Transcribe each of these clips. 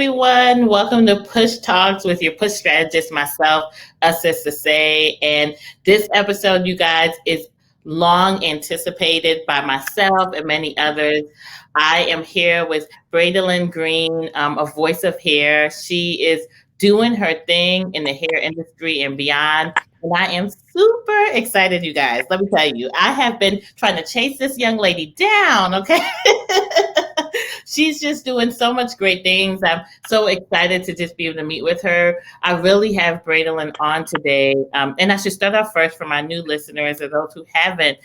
everyone. Welcome to Push Talks with your push strategist, myself, Assist to Say. And this episode, you guys, is long anticipated by myself and many others. I am here with Brandelyn Green, a voice of hair. She is doing her thing in the hair industry and beyond. And I am super excited, you guys. Let me tell you, I have been trying to chase this young lady down, okay? She's just doing so much great things. I'm so excited to just be able to meet with her. I really have Brandelyn on today. And I should start off first for my new listeners or those who haven't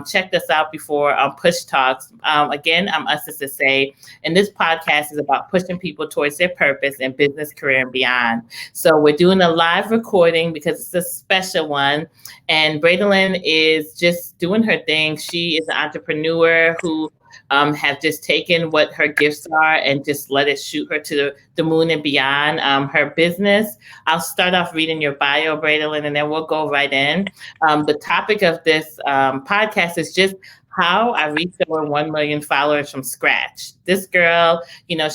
checked us out before on Push Talks. Again, I'm Ussis to Say, and this podcast is about pushing people towards their purpose in business, career, and beyond. So we're doing a live recording because it's a special one. And Brandelyn is just doing her thing. She is an entrepreneur who have just taken what her gifts are and just let it shoot her to the moon and beyond. Her business, I'll start off reading your bio, Brandelyn, and then we'll go right in. The topic of this podcast is just how I reached over 1 million followers from scratch. This girl,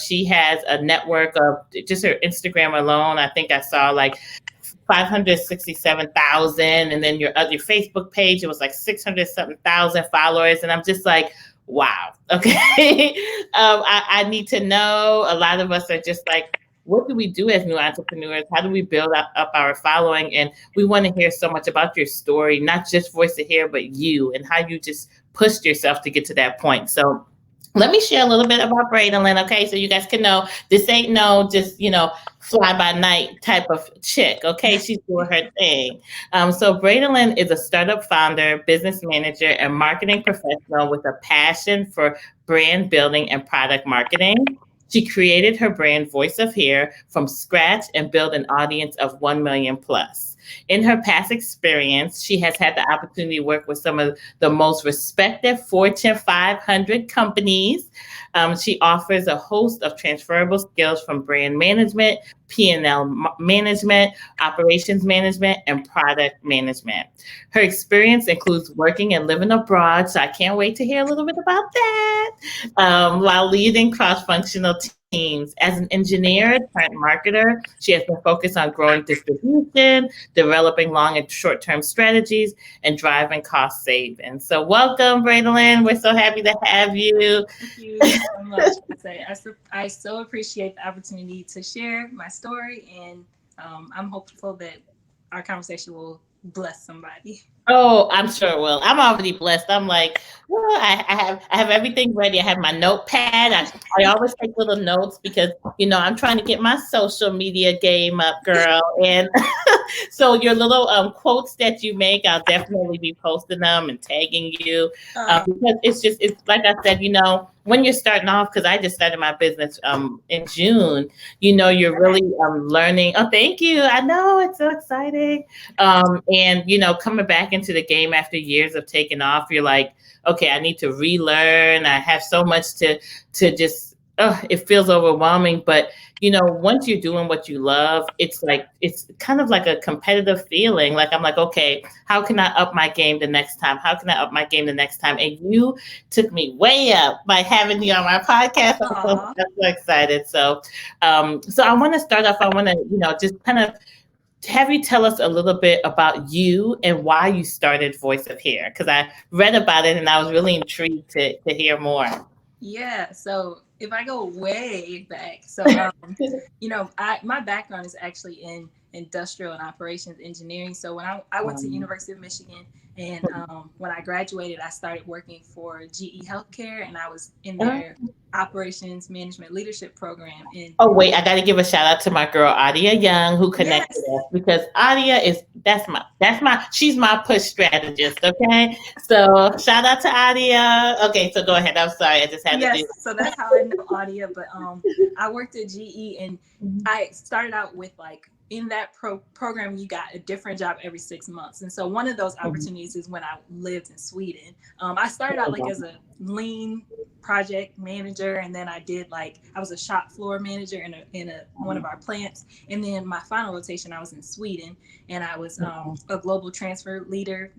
she has a network of just her Instagram alone. I think I saw like 567,000, and then your Facebook page, it was like 600 something thousand followers, and I'm just like, wow. Okay. I need to know. A lot of us are just like, what do we do as new entrepreneurs? How do we build up our following? And we want to hear so much about your story, not just Voice of Hair, but you and how you just pushed yourself to get to that point. So let me share a little bit about Brandelyn, okay? So you guys can know this ain't no just, fly by night type of chick, okay? She's doing her thing. So Brandelyn is a startup founder, business manager, and marketing professional with a passion for brand building and product marketing. She created her brand Voice of Hair from scratch and built an audience of 1 million plus. In her past experience, she has had the opportunity to work with some of the most respected Fortune 500 companies. She offers a host of transferable skills from brand management, P&L management, operations management, and product management. Her experience includes working and living abroad, so I can't wait to hear a little bit about that, while leading cross-functional teams. As an engineer turned marketer, she has been focused on growing distribution, developing long and short-term strategies, and driving cost savings. So welcome, Brandelyn. We're so happy to have you. Thank you so much. I so appreciate the opportunity to share my story, and I'm hopeful that our conversation will bless somebody. Oh, I'm sure it will. I'm already blessed. I'm like, well, I have everything ready. I have my notepad. I always take little notes because I'm trying to get my social media game up, girl. And so your little quotes that you make, I'll definitely be posting them and tagging you because it's like I said, when you're starting off, because I just started my business in June, you're really learning. Oh, thank you. I know, it's so exciting. And coming back into the game after years of taking off, you're like, okay, I need to relearn. I have so much to just, it feels overwhelming. But, once you're doing what you love, it's kind of like a competitive feeling. Like, I'm like, okay, how can I up my game the next time? How can I up my game the next time? And you took me way up by having you on my podcast. I'm so excited. So I want to start off, I want to, just kind of have you tell us a little bit about you and why you started Voice of Hair? Because I read about it and I was really intrigued to hear more. Yeah, so if I go way back, so my background is actually in industrial and operations engineering. So when I went to University of Michigan, and when I graduated, I started working for GE Healthcare, and I was in their operations management leadership program. And oh wait, I got to give a shout out to my girl Adia Young who connected us, because Adia she's my push strategist. Okay, so shout out to Adia. Okay, so go ahead. I'm sorry, I just had to do. So that's how I know Adia. But I worked at GE, and I started out with in that program, you got a different job every 6 months. And so one of those opportunities is when I lived in Sweden. I started out as a lean project manager, and then I did I was a shop floor manager in one of our plants. And then my final rotation, I was in Sweden, and I was a global transfer leader,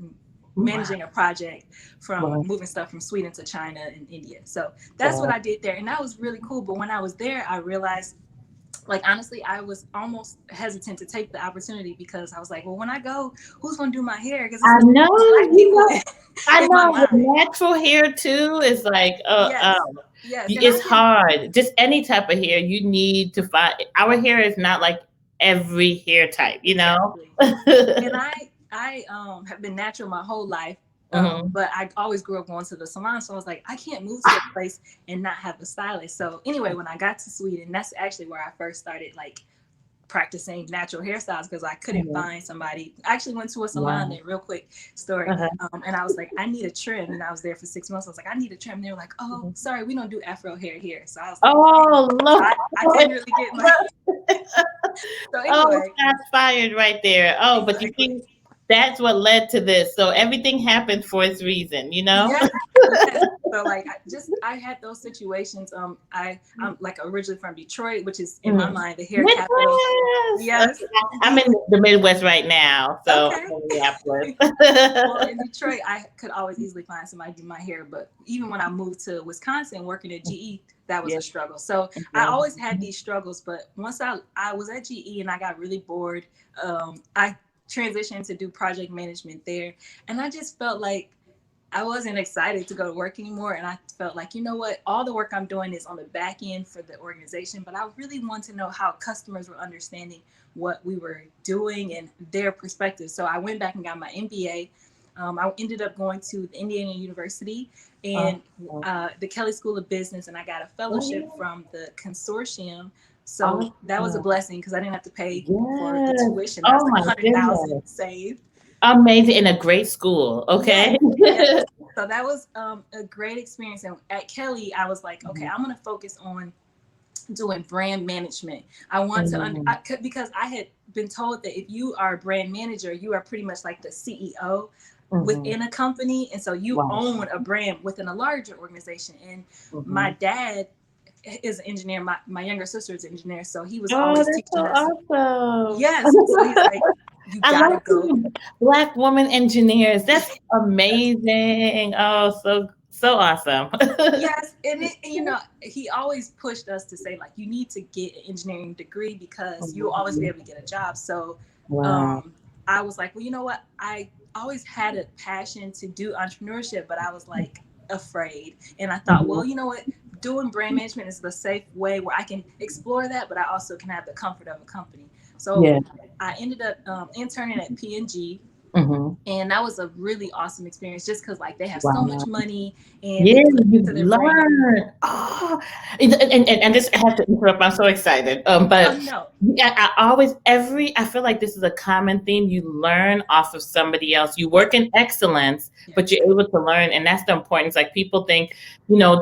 managing a project from moving stuff from Sweden to China and India. So that's what I did there. And that was really cool. But when I was there, I realized like, honestly, I was almost hesitant to take the opportunity because I was like, well, when I go, who's going to do my hair? Because I it's know, Black people I in my know. With mind. natural hair too is like, Yes. Yes. And I it's can, hard. Just any type of hair, you need to find. Our hair is not like every hair type, you know. exactly. And I have been natural my whole life. Mhm. But I always grew up going to the salon. So I was like, I can't move to a place and not have a stylist. So anyway, when I got to Sweden, that's actually where I first started like practicing natural hairstyles because I couldn't Mhm. find somebody. I actually went to a salon Wow. there, real quick story. Uh-huh. And I was like, I need a trim. And I was there for 6 months. I was like, I need a trim. And they were like, oh, Mhm. sorry, we don't do Afro hair here. So I was like, Oh, so Lord. I couldn't really get my. So Oh, anyway, shots fired right there. Oh, but you exactly. see, that's what led to this. So everything happens for its reason, you know? Yes, yes. So like I had those situations. I'm like originally from Detroit, which is in my Mm. mind the hair capital. Midwest. Yes. Okay, I'm in the Midwest right now, so Okay. I'm in Minneapolis. Well, in Detroit, I could always easily find somebody to do my hair, but even when I moved to Wisconsin, working at GE, that was Yeah. a struggle. So I Yeah. always had these struggles, but once I was at GE and I got really bored, I transitioned to do project management there, and I just felt like I wasn't excited to go to work anymore. And I felt like, you know what, all the work I'm doing is on the back end for the organization, but I really want to know how customers were understanding what we were doing and their perspective. So I went back and got my MBA. I ended up going to the Indiana University and Awesome. the Kelley School of Business, and I got a fellowship Oh, from the consortium. So that was a awesome. blessing because I didn't have to pay for the Yes. tuition. That was Oh like my 100,000 goodness. saved. Amazing. In a great school. Okay. Yes, yes. So that was a great experience. And at Kelley, I was like, okay, Mhm. I'm going to focus on doing brand management. I want to, Mhm. because I had been told that if you are a brand manager, you are pretty much like the CEO Mhm. within a company. And so you Wow. own a brand within a larger organization. And my Mhm. dad is an engineer. My younger sister is an engineer. So he was Oh, always that's teaching so us. awesome. Yes. So he's like, you I got to love go. seeing Black woman engineers. That's amazing. Oh, so awesome. Yes, and you know, he always pushed us to say like you need to get an engineering degree because you'll always be Mhm. able to get a job. So Wow. um I was like, well, you know what? I always had a passion to do entrepreneurship, but I was like afraid. And I thought, well, Mhm. you know what? Doing brand management is the safe way where I can explore that, but I also can have the comfort of a company. So Yeah. I ended up interning at P&G, Mhm. and that was a really awesome experience just because like they have so much Wow. money and they Yeah, put you into their brand. learn. Oh, and this I have to interrupt. I'm so excited. Oh But no. yeah, I always I feel like this is a common theme. You learn off of somebody else. You work in excellence, but Yes. you're able to learn, and that's the importance. Like people think,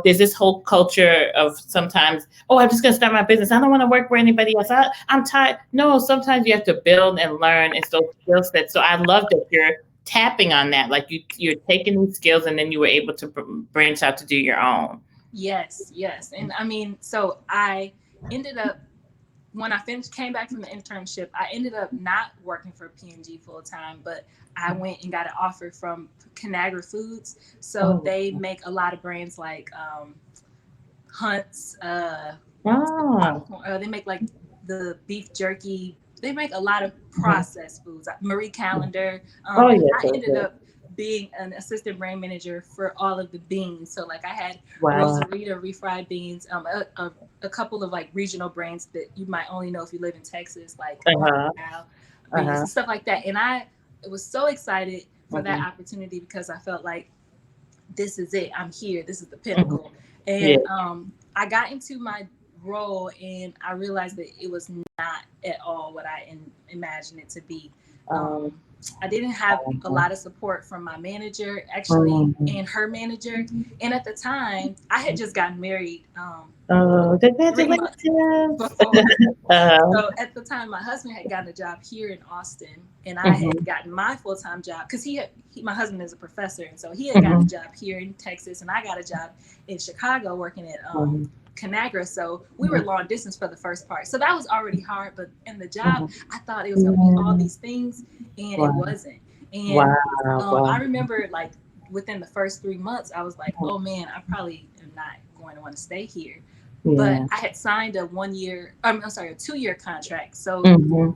there's this whole culture of sometimes, oh, I'm just gonna start my business. I don't want to work for anybody else. I'm tired. No, sometimes you have to build and learn, and so skill sets. So I love that you're tapping on that, like you're taking these skills and then you were able to branch out to do your own. Yes, yes. And I mean, so I ended up when I finished came back from the internship, I ended up not working for P&G full time, but I went and got an offer from Conagra Foods. So Oh, they make a lot of brands like Hunt's, oh, they make like the beef jerky. They make a lot of mhm. processed foods, like Marie Calendar. Oh And yes, I yes, ended yes. up being an assistant brand manager for all of the beans. So like I had Wow. Rosarita refried beans, a couple of like regional brands that you might only know if you live in Texas, like Uh-huh. beans Uh-huh. and stuff like that. And I was so excited for that Hmm. opportunity because I felt like this is it. I'm here. This is the Hmm. pinnacle. And Yeah. I got into my role and I realized that it was not at all what I imagined it to be. Um, I didn't have a lot of support from my manager, actually, mhm. and her manager. And at the time, I had just gotten married Oh, 3 months congratulations. before. uh, So at the time, my husband had gotten a job here in Austin, and I had mhm, gotten my full time job because my husband is a professor, and so he had gotten a mhm, job here in Texas, and I got a job in Chicago working at mhm, Conagra. So we were mhm, long distance for the first part, so that was already hard. But in the job, mhm. I thought it was going to be all Yeah. these things, and it Wow. wasn't. And Wow. Wow. I remember like within the first 3 months, I was like, Mhm, oh man, I probably am not going to want to stay here. but I had signed a 2-year contract. So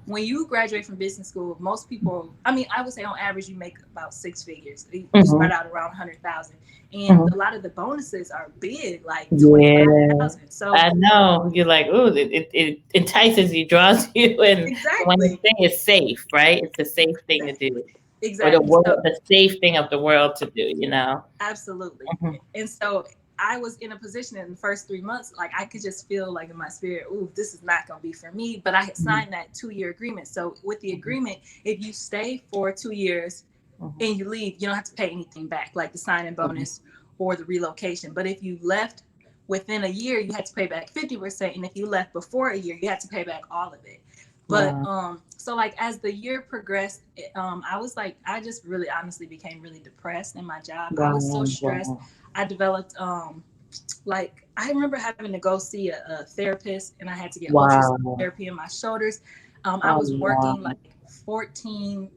when you graduate from business school, most people, I mean, I would say on average, you make about 6 figures. You start out around 100,000, and a lot of the bonuses are big, like 25,000. So I know you're like, oh, it entices you, draws you, and one exactly, thing is safe, right? It's a safe thing to do, or the exactly. world, So the safe thing of the world to do, you know. absolutely. Mhm. And so I was in a position in the first 3 months, like I could just feel like in my spirit, ooh, this is not going to be for me. But I had signed that 2-year agreement. So with the agreement, if you stay for 2 years and you leave, you don't have to pay anything back, like the signing bonus or the relocation. But if you left within a year, you had to pay back 50%. And if you left before a year, you had to pay back all of it. But so like as the year progressed, I was like, I just really honestly became really depressed in my job. I was so stressed. I developed like I remember having to go see a therapist, and I had to get ultrasound therapy in my shoulders. I was working like 14,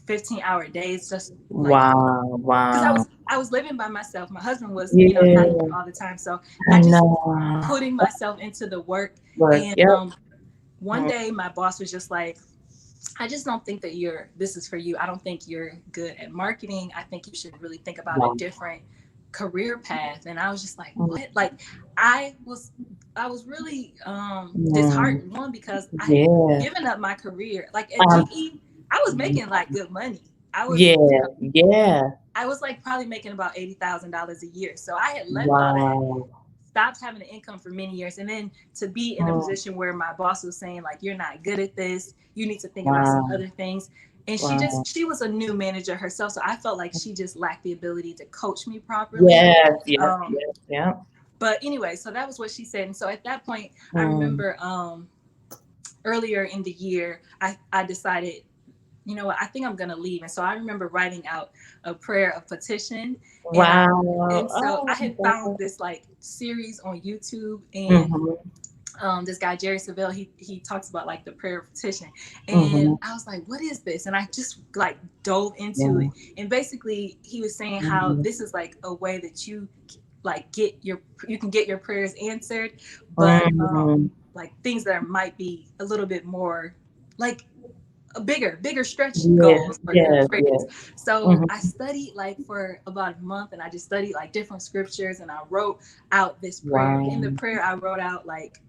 15-hour days, just like because I was living by myself. My husband was, not here all the time, so I just putting myself into the work. And one day my boss was just like, I just don't think that this is for you. I don't think you're good at marketing. I think you should really think about a different career path. And I was just like, what? Like I was really disheartened, one, because I had given up my career. Like at GE, I was making like good money. I was I was like probably making about $80,000 a year. So I had left all that, stopped having an income for many years, and then to be in a position where my boss was saying like, you're not good at this, you need to think about some other things. And she was a new manager herself, so I felt like she just lacked the ability to coach me properly. But anyway, so that was what she said. And so at that point, I remember earlier in the year, I decided, you know what, I think I'm going to leave. And so I remember writing out a prayer of petition. And so I had found this like series on YouTube, and this guy Jerry Savelle, he talks about like the prayer of petition, and I was like, what is this? And I just like dove into it, and basically he was saying how this is like a way that you like you can get your prayers answered, but like things that might be a little bit more like a bigger stretch goals for your prayers. So I studied like for about a month, and I just studied like different scriptures, and I wrote out this prayer. In the prayer, I wrote out like,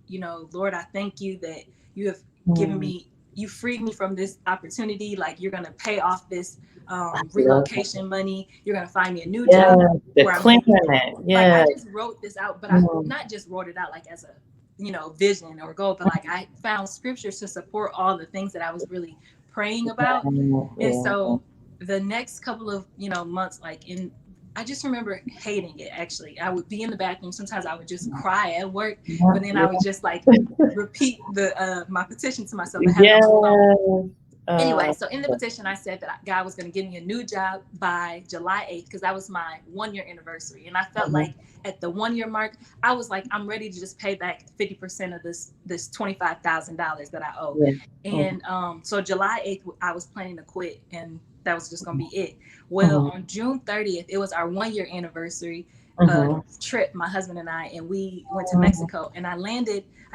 Lord, I thank you that you have given me, you freed me from this opportunity. Like you're gonna pay off this relocation money. You're gonna find me a new job. Like I just wrote this out, but I not just wrote it out like as a vision or goal, but like I found scriptures to support all the things that I was really praying about. And so the next couple of months, I just remember hating it. Actually, I would be in the bathroom, sometimes I would just cry at work, but then I would just like repeat the my petition to myself and have anyway, so in the petition, I said that God was going to give me a new job by July 8th, because that was my 1-year anniversary. And I felt like at the 1-year mark, I was like, I'm ready to just pay back 50% of this $25,000 that I owe. And so July 8th, I was planning to quit, and that was just going to be it. Well, on June 30th, it was our 1-year anniversary trip, my husband and I, and we went to Mexico. And I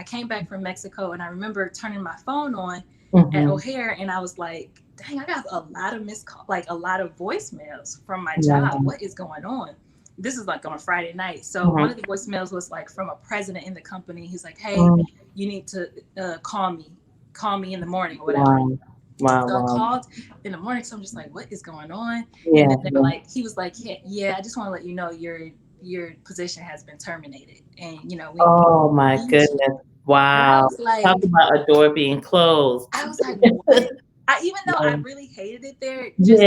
came back from Mexico, and I remember turning my phone on at O'Hare, and I was like, dang, I got a lot of missed calls, like a lot of voicemails from my job. What is going on? This is like on a Friday night. So one of the voicemails was like from a president in the company. He's like, hey, you need to call me in the morning or whatever. So I called in the morning. So I'm just like, what is going on? And then they were like, he was like, I just want to let you know your position has been terminated. And oh my goodness. Wow. Like, talk about a door being closed. I was like, what? Even though I really hated it there, just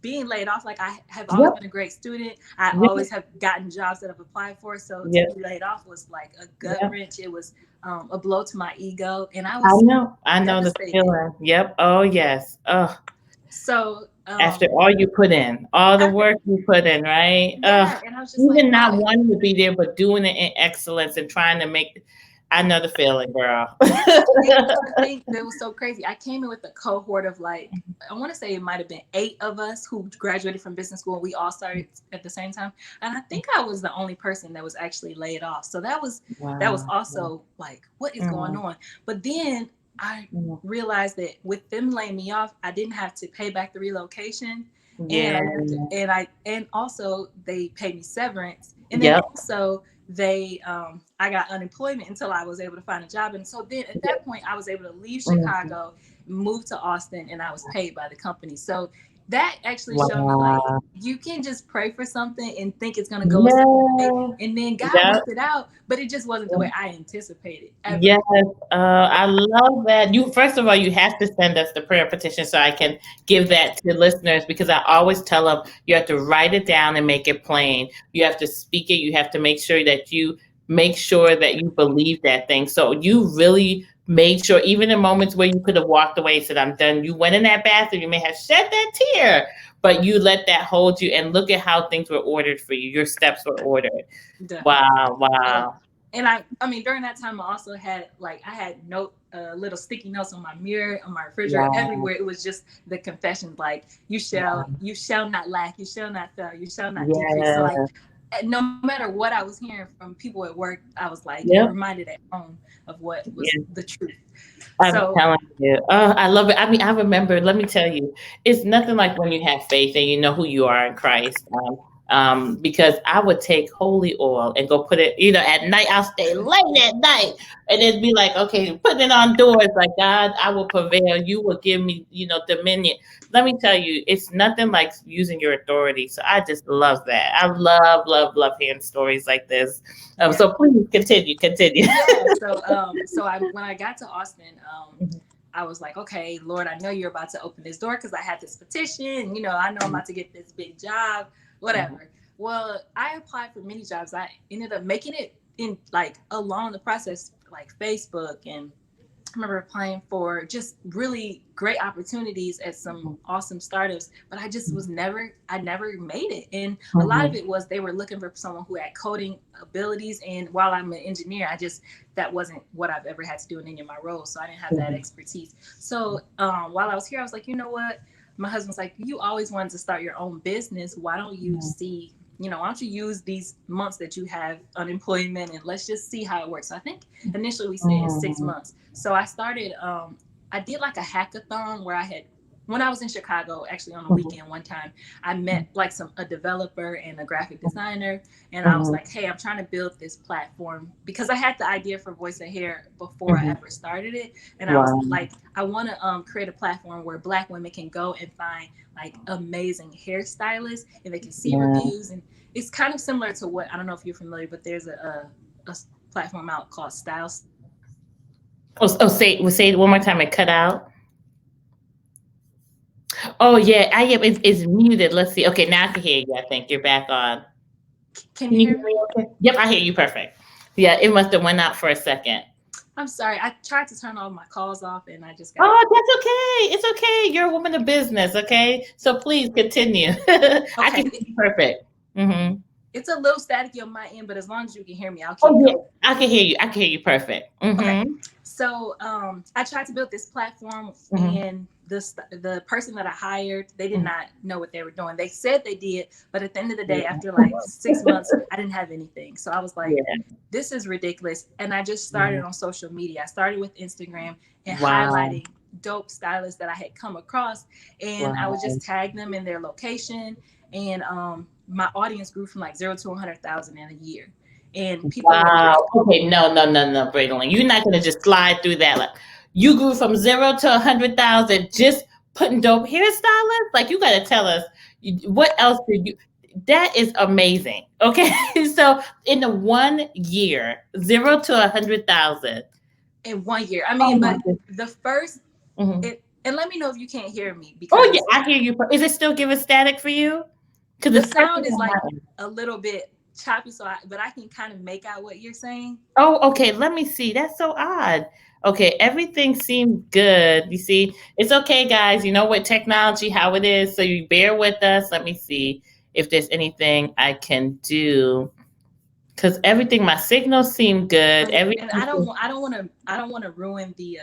being laid off, like I have always been a great student. I always have gotten jobs that I've applied for. So to be laid off was like a gut wrench. It was a blow to my ego. And I know the feeling. Yep. Oh yes. Oh. So after all you put in, all the work you put in, right? And I was just even like, not wanting to be there, but doing it in excellence and trying to make. I know the feeling, girl. The thing that was so crazy. I came in with a cohort of like, I want to say it might have been 8 of us who graduated from business school. We all started at the same time, and I think I was the only person that was actually laid off. So that was also like, what is going on? But then I realized that with them laying me off, I didn't have to pay back the relocation, and also they paid me severance, and then also they I got unemployment until I was able to find a job. And so then at that point I was able to leave Chicago, move to Austin, and I was paid by the company. So that actually showed me like you can just pray for something and think it's gonna go a certain way, and then God worked it out, but it just wasn't the way I anticipated. Ever. Yes, I love that. You first of all, you have to send us the prayer petition so I can give that to listeners, because I always tell them you have to write it down and make it plain. You have to speak it. You have to make sure that you believe that thing. So you really made sure, even in moments where you could have walked away and said, I'm done. You went in that bathroom, you may have shed that tear, but you let that hold you, and look at how things were ordered for you. Your steps were ordered. Definitely. Wow. And I mean, during that time, I also had little sticky notes on my mirror, on my refrigerator, everywhere. It was just the confessions, like you shall not lack, you shall not fail, you shall not decrease. So like, no matter what I was hearing from people at work, I was like reminded at home of what was the truth. I'm telling you. I love it. I mean, I remember, let me tell you, it's nothing like when you have faith and you know who you are in Christ. Because I would take holy oil and go put it, at night. I'll stay late at night and it'd be like, okay, putting it on doors, like, God, I will prevail. You will give me, dominion. Let me tell you, it's nothing like using your authority. So I just love that. I love hearing stories like this. So please continue. When I got to Austin, I was like, okay, Lord, I know you're about to open this door because I had this petition. I know I'm about to get this big job, whatever. Well, I applied for many jobs. I ended up making it in along the process, like Facebook, and I remember applying for just really great opportunities at some awesome startups, but I just I never made it. And a lot of it was they were looking for someone who had coding abilities. And while I'm an engineer, that wasn't what I've ever had to do in any of my roles. So I didn't have that expertise. So while I was here, I was like, you know what? My husband's like, you always wanted to start your own business. Why don't you why don't you use these months that you have unemployment and let's just see how it works. So I think initially we said 6 months. So I started, I did like a hackathon where when I was in Chicago, actually on a weekend one time, I met a developer and a graphic designer. And I was like, hey, I'm trying to build this platform because I had the idea for Voice of Hair before I ever started it. And I was like, I want to create a platform where Black women can go and find amazing hairstylists and they can see reviews. And it's kind of similar to what, I don't know if you're familiar, but there's a platform out called Styles. Say it one more time. It cut out. Oh yeah, I am. It's muted. Let's see. Okay, now I can hear you. I think you're back on. Can you hear me? Okay? Yep, I hear you perfect. Yeah, it must have went out for a second. I'm sorry. I tried to turn all my calls off and I just got that's okay. It's okay. You're a woman of business, okay? So please continue. Okay. I can hear you perfect. Mm-hmm. It's a little staticky on my end, but as long as you can hear me, I'll keep going. I can hear you. I can hear you perfect. Mm-hmm. Okay. So I tried to build this platform and the person that I hired, they did not know what they were doing. They said they did, but at the end of the day, after 6 months, I didn't have anything. So I was like, this is ridiculous. And I just started on social media. I started with Instagram and highlighting dope stylists that I had come across. And I would just tag them in their location. And my audience grew from 0 to 100,000 in a year. And people okay, no, Brandelyn. You're not gonna just slide through that. You grew from 0 to 100,000 just putting dope hairstylists. You gotta tell us what else did you. That is amazing. Okay, so in the 1 year, 0 to 100,000 in 1 year. I mean, but the first and let me know if you can't hear me. Because I hear you. Is it still giving static for you? Because the sound is a little bit choppy, but I can kind of make out what you're saying. Oh, okay. Let me see. That's so odd. Okay, everything seems good. You see, it's okay, guys. You know what technology, how it is. So you bear with us. Let me see if there's anything I can do. because everything, my signals seem good. And Everything. I don't want to ruin the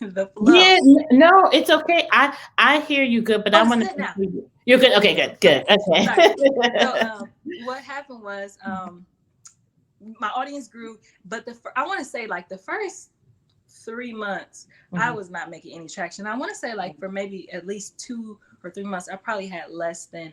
the flow. Yeah, no, it's okay. I hear you good, but Oh, I it's want good now. to. You're good. Okay, good, good. Sorry. So Okay. what happened was my audience grew, but I want to say like the first 3 months I was not making any traction. I want to say like for maybe at least 2 or 3 months I probably had less than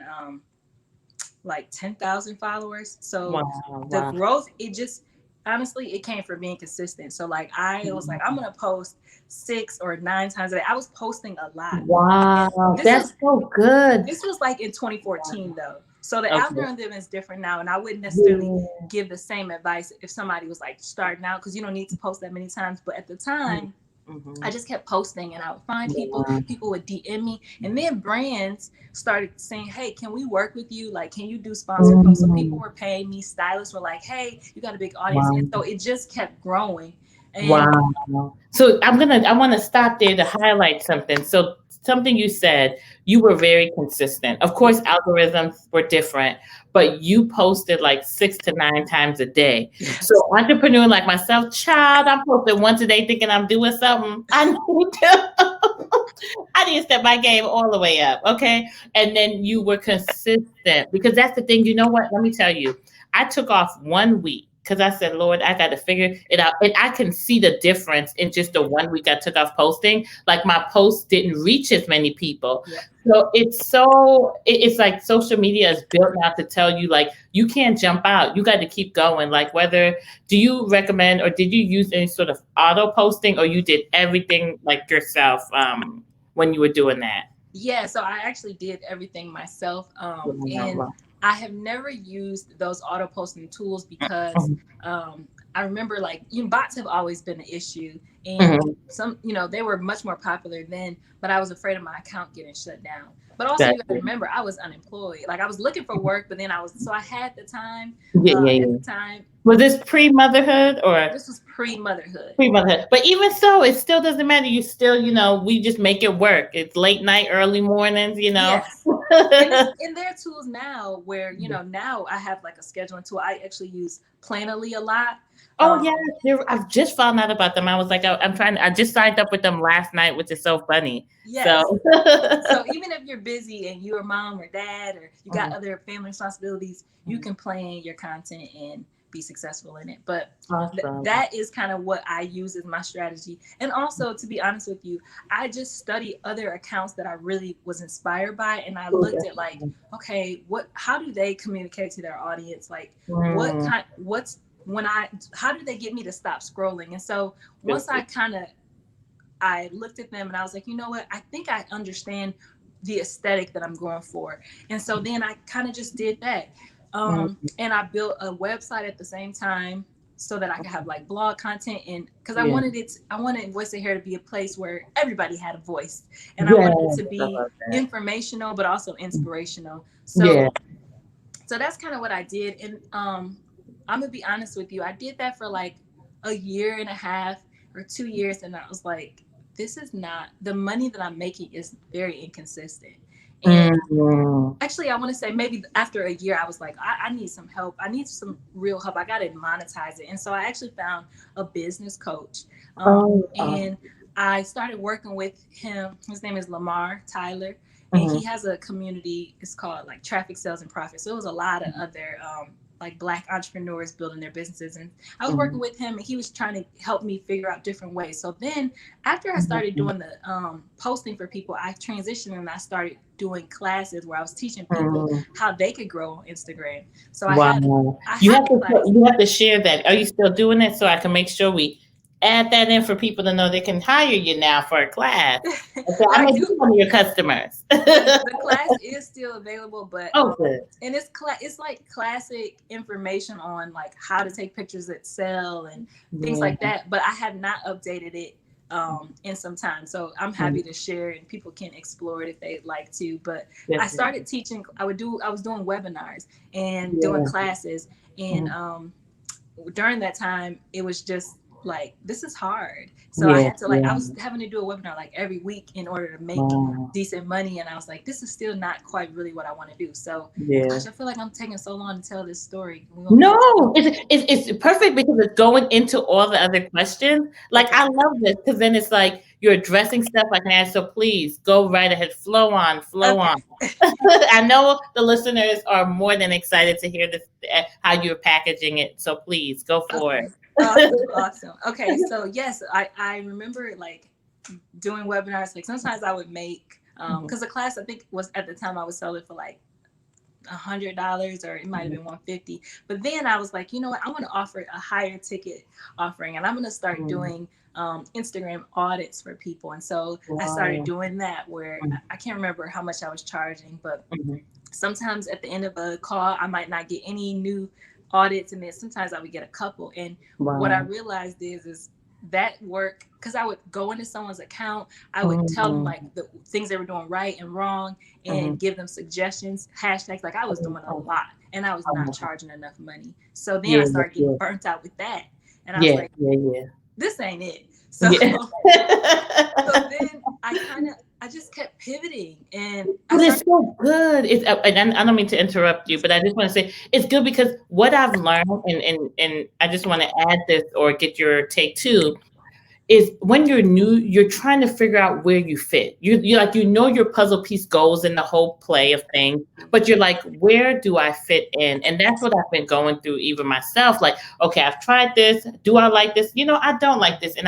like 10,000 followers. So Wow, the wow. growth, it just honestly, it came from being consistent. So like I was like, I'm gonna post 6 or 9 times a day. I was posting a lot. And Wow, that's so good. this was like in 2014 though. So the Okay. algorithm is different now, and I wouldn't necessarily Yeah. give the same advice if somebody was like starting out because you don't need to post that many times. But at the time, Mm-hmm. I just kept posting and I would find Yeah. people would DM me. And then brands started saying, hey, can we work with you? Like, can you do sponsored posts? So people Mm. were paying me. Stylists were like, hey, you got a big audience. And Wow. so it just kept growing. And Wow. So I want to stop there to highlight something. So something you said, you were very consistent. Of course, algorithms were different, but you posted like 6 to 9 times a day. yes, So entrepreneur like myself, child, I'm posting once a day thinking I'm doing something. I need to I need to step my game all the way up. Okay. And then you were consistent because that's the thing. You know what? Let me tell you, I took off 1 week because I said, Lord, I got to figure it out. And I can see the difference in just the 1 week I took off posting. Like my posts didn't reach as many people. yeah. So it's like social media is built now to tell you, like, you can't jump out. You got to keep going. Like, do you recommend or did you use any sort of auto posting or you did everything like yourself when you were doing that? Yeah, so I actually did everything myself. And Wow. I have never used those auto posting tools because I remember like, bots have always been an issue. And Mhm. some, they were much more popular then, but I was afraid of my account getting shut down. But also, you got to Gotcha. remember, I was unemployed. Like, I was looking for work, but then so I had the time Yeah, yeah, at yeah. the time. Was this pre-motherhood or This was pre-motherhood. pre-motherhood? But even so, it still doesn't matter. You still, we just make it work. It's late night, early mornings. Yes. And there are tools now where, now I have like a scheduling tool. I actually use Planoly a lot. Oh yeah, Um, I've just found out about them. I was like, I'm trying. I just signed up with them last night, which is so funny. yes. So, So even if you're busy and you're a mom or dad or you got Mhm. other family responsibilities, you can plan your content and be successful in it. But Awesome. that is kind of what I use as my strategy. And also, to be honest with you, I just studied other accounts that I really was inspired by, and I looked at like, okay, how do they communicate to their audience? Like, Mm. how do they get me to stop scrolling? And so once I looked at them and I was like, you know what? I think I understand the aesthetic that I'm going for. And so then I kind of just did that. Mm. And I built a website at the same time so that I could have like blog content, and because Yeah. I wanted Voice of Hair to be a place where everybody had a voice, and I Yeah, wanted it to I be love that. informational but also inspirational. Yeah. So that's kind of what I did. And I'm gonna be honest with you, I did that for like a year and a half or 2 years, and I was like, this is not the money that I'm making is very inconsistent. And Mm. actually, I want to say maybe after a year, I was like, I need some help. I need some real help. I got to monetize it. And so I actually found a business coach. Oh, And I started working with him. His name is Lamar Tyler. And mhm. he has a community. It's called like Traffic Sales and Profit. So it was a lot of other like Black entrepreneurs building their businesses. And I was working Mhm. with him, and he was trying to help me figure out different ways. So then after I started Mhm. doing the posting for people, I transitioned and I started doing classes where I was teaching people Mm. how they could grow on Instagram. So Wow. I You had have a to class. you have to share that. Are you still doing it so I can make sure we add that in for people to know they can hire you now for a class? Okay, Well, I'm I gonna be do. one of your customers. The class is still available, but Oh, good. and it's like classic information on like how to take pictures that sell and things like Yeah. that. But I have not updated it in some time, so I'm happy to share and people can explore it if they'd like to. But I Definitely. started teaching. I was doing webinars and doing Yeah. classes, and Mhm. during that time, it was just like, this is hard. So I had to I was having to do a webinar like every week in order to make decent money. And I was like, this is still not quite really what I want to do. So gosh, I feel like I'm taking so long to tell this story. No, it's perfect because it's going into all the other questions. Like, I love this because then it's like you're addressing stuff I can ask. So please go right ahead. Flow on. I know the listeners are more than excited to hear this, how you're packaging it. So please go for it. Awesome. Okay. So yes, I remember like doing webinars. Like sometimes I would make, cause the class I think was at the time I was selling for like $100 or it might have been $150. But then I was like, you know what? I want to offer a higher ticket offering, and I'm going to start doing Instagram audits for people. And so I started doing that where I can't remember how much I was charging, but sometimes at the end of a call, I might not get any new audits, and then sometimes I would get a couple. And what I realized is that work, because I would go into someone's account, I would tell them like the things they were doing right and wrong, and give them suggestions, hashtags. Like I was doing a lot, and I was not charging enough money. So then I started getting burnt out with that, and I was like, this ain't it. So, so then I just kept pivoting, and it's so good. And I don't mean to interrupt you, but I just want to say it's good because what I've learned, and I just want to add this or get your take too, is when you're new, you're trying to figure out where you fit. You like, your puzzle piece goes in the whole play of things, but you're like, where do I fit in? And that's what I've been going through even myself. Like, okay, I've tried this. Do I like this? I don't like this. And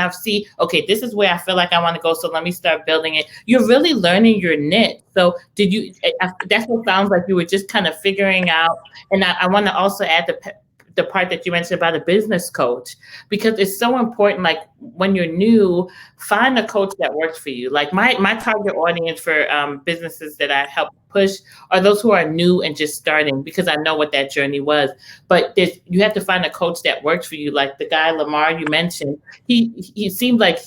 okay, this is where I feel like I want to go. So let me start building it. You're really learning your niche. So that's what sounds like you were just kind of figuring out. And I want to also add the part that you mentioned about a business coach, because it's so important. Like when you're new, find a coach that works for you. Like my target audience for businesses that I help push are those who are new and just starting, because I know what that journey was. But you have to find a coach that works for you. Like the guy Lamar you mentioned, he seemed like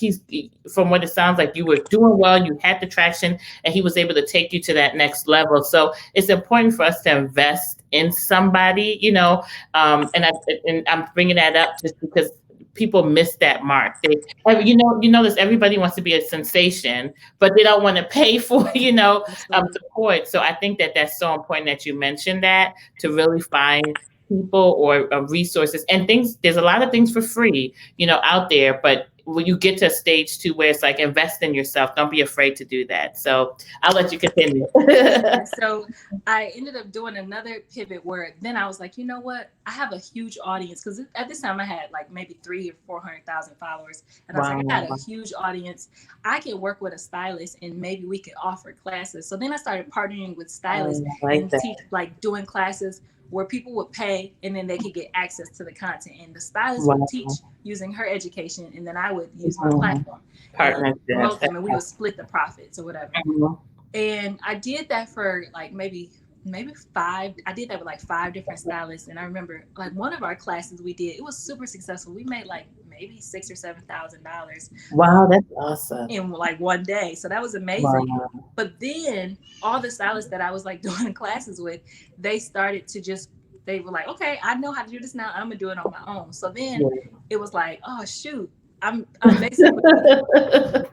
from what it sounds like, you were doing well, you had the traction, and he was able to take you to that next level. So it's important for us to invest in somebody, and I'm bringing that up just because people miss that mark. Notice everybody wants to be a sensation, but they don't want to pay for, support. So I think that's so important that you mentioned that, to really find people or resources and things. There's a lot of things for free, out there, but when you get to a stage too where it's like, invest in yourself, don't be afraid to do that. So I'll let you continue. So I ended up doing another pivot where then I was like, you know what? I have a huge audience, because at this time I had like maybe 300,000 or 400,000 followers. And I was like, I had a huge audience. I could work with a stylist and maybe we could offer classes. So then I started partnering with stylists and teach, like doing classes where people would pay and then they could get access to the content. And the stylist would teach using her education, and then I would use my platform. Promote them, and we would split the profits or whatever. And I did that for like maybe 5. I did that with like 5 different stylists. And I remember like one of our classes we did, it was super successful. We made like maybe $6,000 or $7,000. Wow, that's awesome. In like one day. So that was amazing. But then all the stylists that I was like doing classes with, they were like, okay, I know how to do this now. I'm gonna do it on my own. So then it was like, oh shoot, I'm basically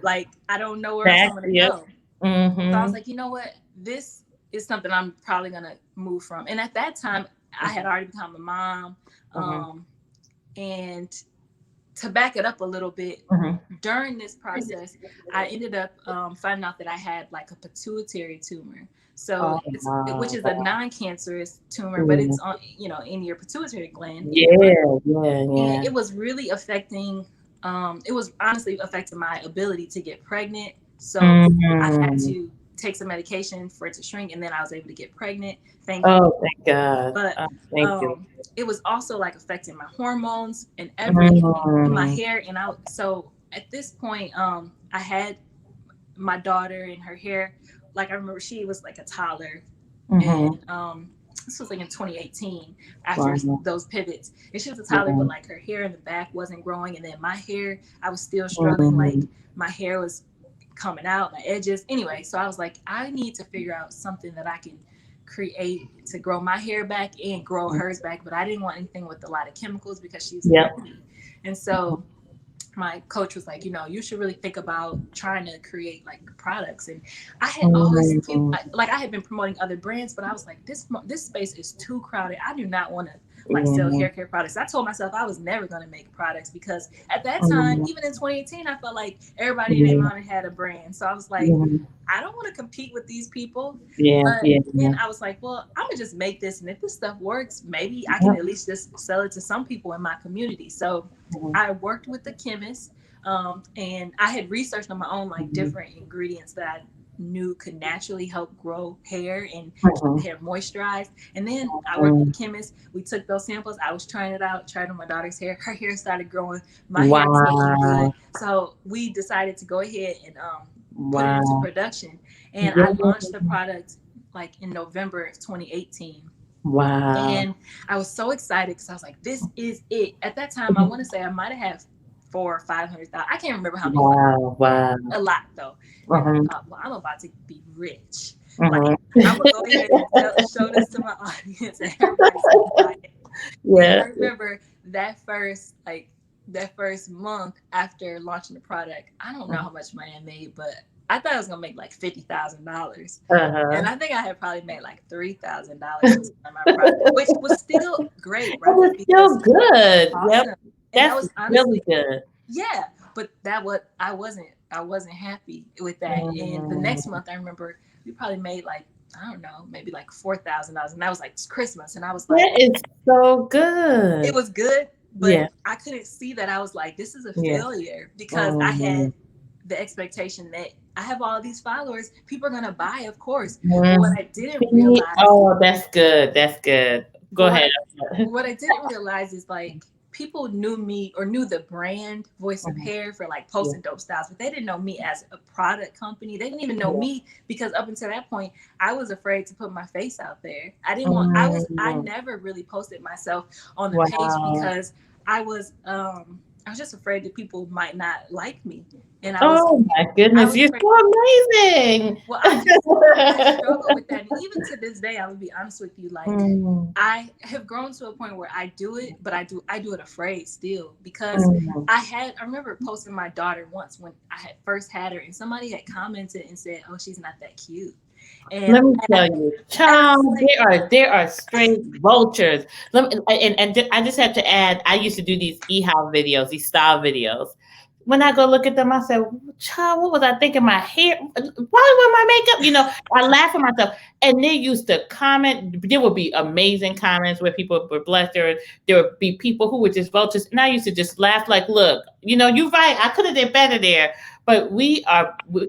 like, I don't know where else I'm gonna go. So I was like, you know what? This is something I'm probably gonna move from. And at that time, I had already become a mom. And to back it up a little bit, during this process, I ended up finding out that I had like a pituitary tumor. So which is a non-cancerous tumor, but it's on, in your pituitary gland. And it was really affecting, it was honestly affecting my ability to get pregnant. So I had to take some medication for it to shrink, and then I was able to get pregnant. Thank God. But it was also like affecting my hormones and everything, and my hair. And so at this point, I had my daughter, and her hair, like I remember she was like a toddler, and this was like in 2018 after those pivots, and she was a toddler, but like her hair in the back wasn't growing, and then my hair, I was still struggling. Like my hair was coming out, my edges. Anyway, so I was like, I need to figure out something that I can create to grow my hair back and grow hers back, but I didn't want anything with a lot of chemicals because she's healthy. And so my coach was like, you should really think about trying to create like products. And I had always like I had been promoting other brands, but I was like, this space is too crowded. I do not want to like sell hair care products. I told myself I was never going to make products, because at that time, even in 2018, I felt like everybody and their mom had a brand. So I was like, I don't want to compete with these people. But then I was like, well, I'm gonna just make this, and if this stuff works, maybe I can at least just sell it to some people in my community. So I worked with the chemist, and I had researched on my own like different ingredients that I knew could naturally help grow hair and keep the hair moisturized. And then I worked with the chemist. We took those samples. I was trying it out, tried on my daughter's hair. Her hair started growing. My hair was looking good. So we decided to go ahead and put it into production. And I launched the product like in November of 2018. Wow. And I was so excited because I was like, this is it. At that time, I want to say I might have had 400,000 or 500,000. I can't remember how many. Wow. A lot though. And I thought, well, I'm about to be rich. Like, I'm gonna go ahead and show this to my audience, and everybody's gonna buy it. Yeah. I remember that first month after launching the product, I don't know how much money I made, but I thought I was gonna make like $50,000, and I think I had probably made like $3,000 on my product, which was still great, right? That was still good. Awesome. Yep. And that's that was honestly really good. Yeah, but I wasn't happy with that. And the next month, I remember we probably made like, I don't know, maybe like $4,000, and that was like Christmas, and I was like, that is so good. It was good, but I couldn't see that. I was like, this is a failure, because I had the expectation that I have all these followers, people are gonna buy, of course. But what I didn't realize. Oh, that's good. That's good. Go ahead. What I didn't realize is like, people knew me or knew the brand Voice of Hair for like posting dope styles, but they didn't know me as a product company. They didn't even know me, because up until that point, I was afraid to put my face out there. I didn't want. I never really posted myself on the page, because I was just afraid that people might not like me. And my goodness, you're so amazing. Well, I struggle with that. And even to this day, I would be honest with you, like I have grown to a point where I do it, but I do it afraid still, because I remember posting my daughter once when I had first had her, and somebody had commented and said, "Oh, she's not that cute." And let me tell you, child, there are straight vultures. And I just have to add, I used to do these e-how videos, these style videos. When I go look at them, I said, child, what was I thinking? My hair, why was my makeup? I laugh at myself. And they used to comment. There would be amazing comments where people were blessed. There would be people who were just vultures. And I used to just laugh like, look, you're right. I could have did better there. But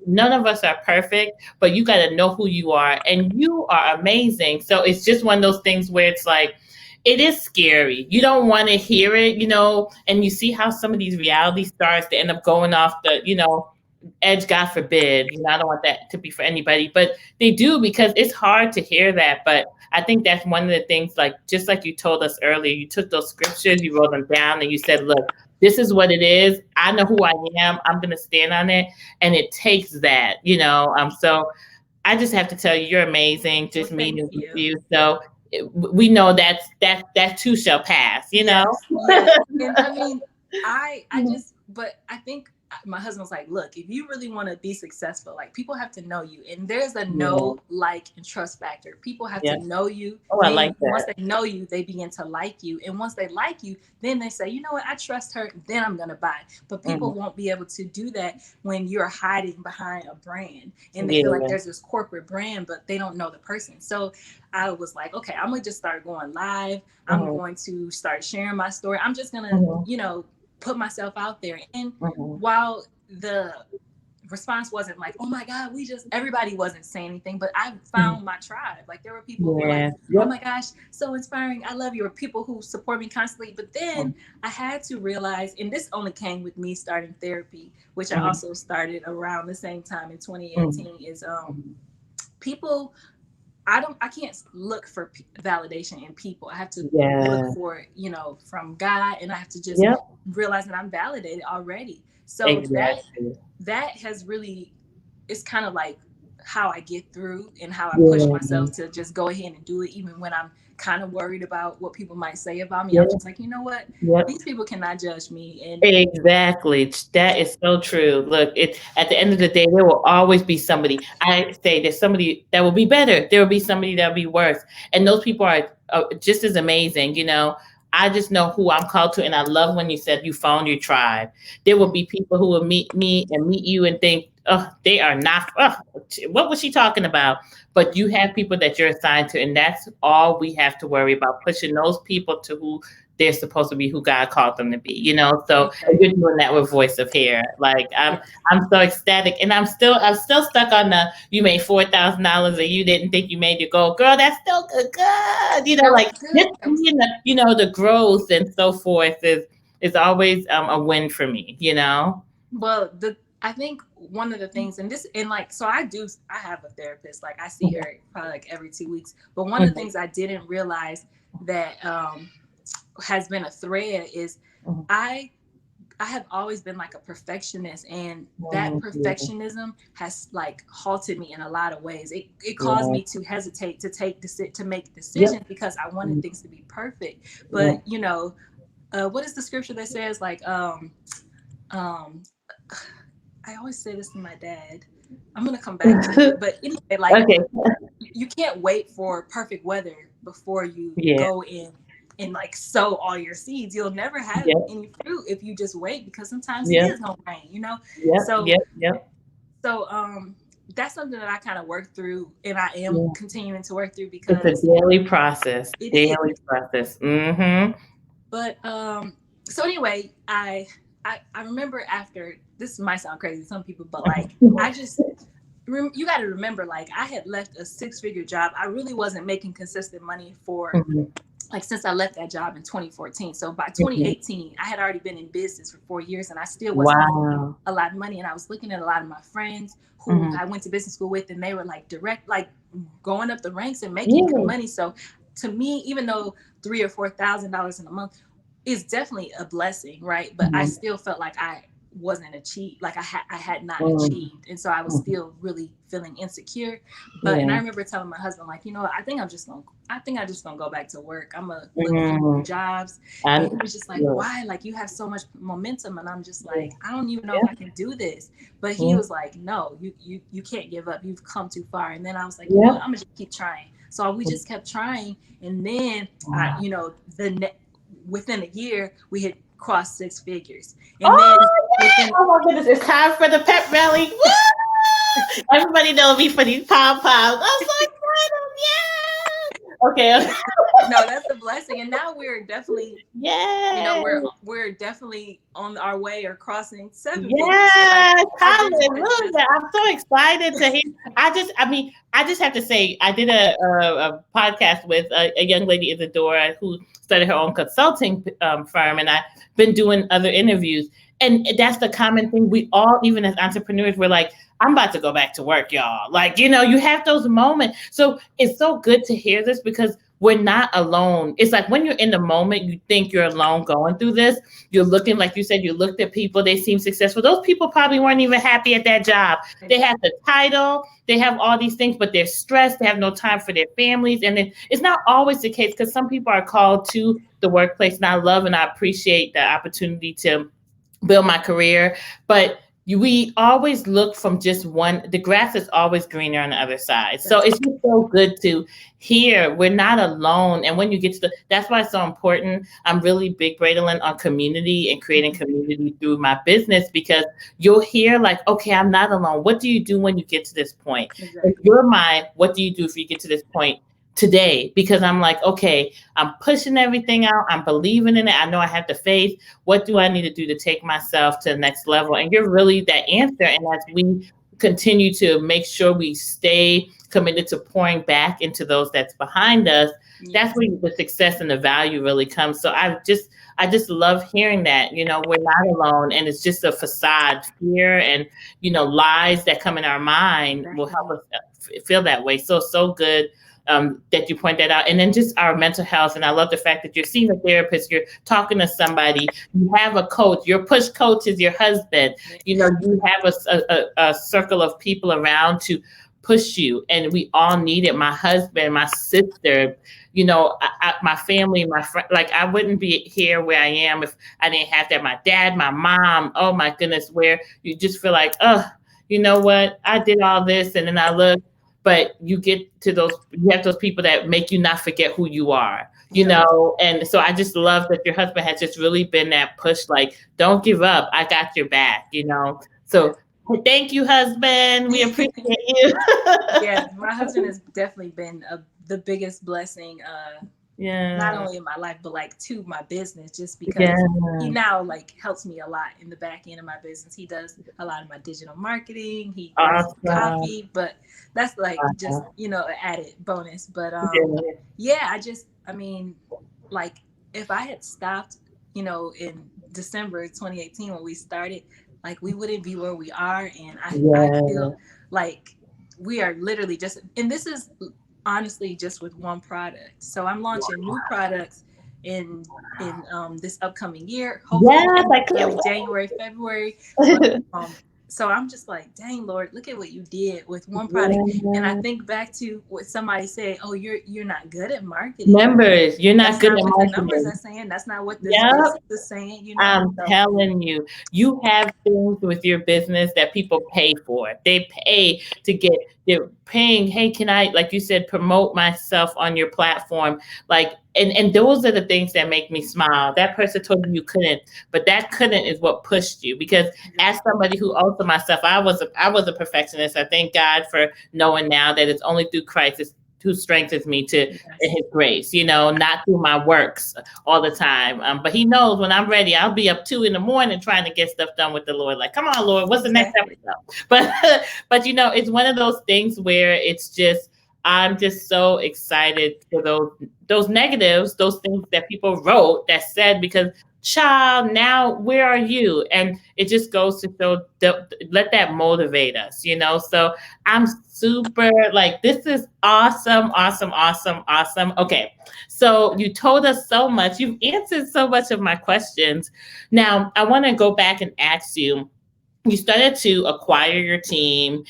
none of us are perfect, but you got to know who you are, and you are amazing. So it's just one of those things where it's like, it is scary. You don't want to hear it, and you see how some of these reality stars, they end up going off the, edge, God forbid. I don't want that to be for anybody, but they do, because it's hard to hear that. But I think that's one of the things, like, just like you told us earlier, you took those scriptures, you wrote them down, and you said, look, this is what it is. I know who I am. I'm going to stand on it. And it takes that, so I just have to tell you, you're amazing. Just meeting with you. So we know that too shall pass, Yes. And I mean, but I think my husband was like, look, if you really want to be successful, like, people have to know you. And there's a know, like, and trust factor. People have to know you. Oh, I like that. Once they know you, they begin to like you. And once they like you, then they say, you know what, I trust her, then I'm going to buy. But people won't be able to do that when you're hiding behind a brand. And they feel like there's this corporate brand, but they don't know the person. So I was like, okay, I'm going to just start going live. I'm going to start sharing my story. I'm just going to, put myself out there. And while the response wasn't like, oh my God, everybody wasn't saying anything, but I found my tribe. Like, there were people who were like, oh my gosh, so inspiring, I love you, or people who support me constantly. But then I had to realize, and this only came with me starting therapy, which I also started around the same time in 2018, is people, I can't look for validation in people. I have to look for it, from God, and I have to just realize that I'm validated already. So that has really, it's kind of like how I get through and how I push myself to just go ahead and do it, even when I'm kind of worried about what people might say about me. I'm just like, you know what? These people cannot judge me. And Exactly. That is so true. Look, at the end of the day, there will always be somebody. I say there's somebody that will be better. There will be somebody that will be worse. And those people are just as amazing. I just know who I'm called to. And I love when you said you found your tribe. There will be people who will meet me and meet you and think, oh, they are not, what was she talking about? But you have people that you're assigned to. And that's all we have to worry about, pushing those people to who they're supposed to be, who God called them to be, So you're doing that with Voice of Hair. Like I'm so ecstatic, and I'm still stuck on the you made $4,000 and you didn't think you made your goal, girl. That's still good. Like just the growth and so forth is always a win for me. Well, I think one of the things, and so I have a therapist. Like I see her probably like every 2 weeks. But one of the things I didn't realize that has been a thread is I have always been like a perfectionist, and that perfectionism has like halted me in a lot of ways. It caused me to hesitate to make decisions because I wanted things to be perfect. But what is the scripture that says like I always say this to my dad. I'm gonna come back to it, but anyway, like you can't wait for perfect weather before you go in and like sow all your seeds. You'll never have any fruit if you just wait, because sometimes it is gonna rain, So that's something that I kind of work through, and I am continuing to work through, because it's a daily process. Process. But so anyway, I remember after, this might sound crazy to some people, but like you got to remember, like I had left a 6-figure job. I really wasn't making consistent money for like since I left that job in 2014. So by 2018, I had already been in business for 4 years, and I still wasn't making a lot of money. And I was looking at a lot of my friends who I went to business school with, and they were like like going up the ranks and making good money. So to me, even though $3,000 or $4,000 in a month is definitely a blessing, right? But I still felt like I wasn't achieved, like I had not achieved, and so I was still really feeling insecure. But and I remember telling my husband, like, I think I just gonna go back to work. I'm gonna look for jobs. And he was just like, why? Like, you have so much momentum. And I'm just like, I don't even know if I can do this. But he was like, no, you can't give up. You've come too far. And then I was like, I'm gonna just keep trying. So we just kept trying, and then within a year we had crossed 6 figures. And then oh my goodness, it's time for the pep rally. Everybody know me for these pom-poms. I'm so excited. Okay. No, that's a blessing. And now we're definitely we're definitely on our way, or crossing 7 figures. Yes, hallelujah. I'm so excited to hear. I just have to say, I did a podcast with a young lady, Isadora, who started her own consulting firm, and I've been doing other interviews. And that's the common thing. We all, even as entrepreneurs, we're like, I'm about to go back to work, y'all. Like, you have those moments. So it's so good to hear this, because we're not alone. It's like when you're in the moment, you think you're alone going through this. You're looking, like you said, you looked at people, they seem successful. Those people probably weren't even happy at that job. They have the title, they have all these things, but they're stressed. They have no time for their families. And then it's not always the case, because some people are called to the workplace. And I love and I appreciate the opportunity to build my career. But we always look from just one. The grass is always greener on the other side. So it's just so good to hear we're not alone. And when you get to that's why it's so important. I'm really big, Brandelyn, on community and creating community through my business, because you'll hear like, okay, I'm not alone. What do you do when you get to this point? In your mind, what do you do if you get to this point today? Because I'm like, okay, I'm pushing everything out. I'm believing in it. I know I have the faith. What do I need to do to take myself to the next level? And you're really that answer. And as we continue to make sure we stay committed to pouring back into those that's behind us, that's where the success and the value really comes. So I just love hearing that, we're not alone, and it's just a facade. Fear and, lies that come in our mind will help us feel that way. So good. That you point that out. And then just our mental health. And I love the fact that you're seeing a therapist, you're talking to somebody, you have a coach, your push coach is your husband. You have a circle of people around to push you. And we all need it. My husband, my sister, you know, my family, my friend, like I wouldn't be here where I am if I didn't have that. My dad, my mom, oh my goodness, where you just feel like, oh, you know what, I did all this and then I look, but you get to those, you have those people that make you not forget who you are, you know? And so I just love that your husband has just really been that push, like, don't give up. I got your back, you know? So thank you, husband. We appreciate you. Yeah, my husband has definitely been the biggest blessing, not only in my life, but like to my business, just because he now like helps me a lot in the back end of my business. He does a lot of my digital marketing. He writes copy, but that's like just, you know, an added bonus. But yeah, I mean, like if I had stopped, you know, in December 2018 when we started, like we wouldn't be where we are. And I feel like we are literally just, and this is honestly just with one product. So I'm launching new products in this upcoming year, hopefully January, February. But, so I'm just like, dang, Lord, look at what you did with one product. And I think back to what somebody said, oh, you're not good at marketing. Numbers, you're not good at marketing. The numbers are saying. That's not what this business is saying. You know, I'm telling you, you have things with your business that people pay for. They pay to get, they're paying, hey, can I, like you said, promote myself on your platform? Like, and those are the things that make me smile. That person told you couldn't, but that couldn't is what pushed you. Because as somebody who also myself, I was a perfectionist. I thank God for knowing now that it's only through Christ who strengthens me to his grace, you know, not through my works all the time. But he knows when I'm ready, I'll be up 2 a.m. trying to get stuff done with the Lord. Like, come on, Lord, what's the next episode? But you know, it's one of those things where it's just, I'm just so excited for those negatives, those things that people wrote that said, because child, now where are you? And it just goes to show, let that motivate us, you know? So I'm super like, this is awesome. Okay. So you told us so much. You've answered so much of my questions. Now I want to go back and ask you, you started to acquire your team.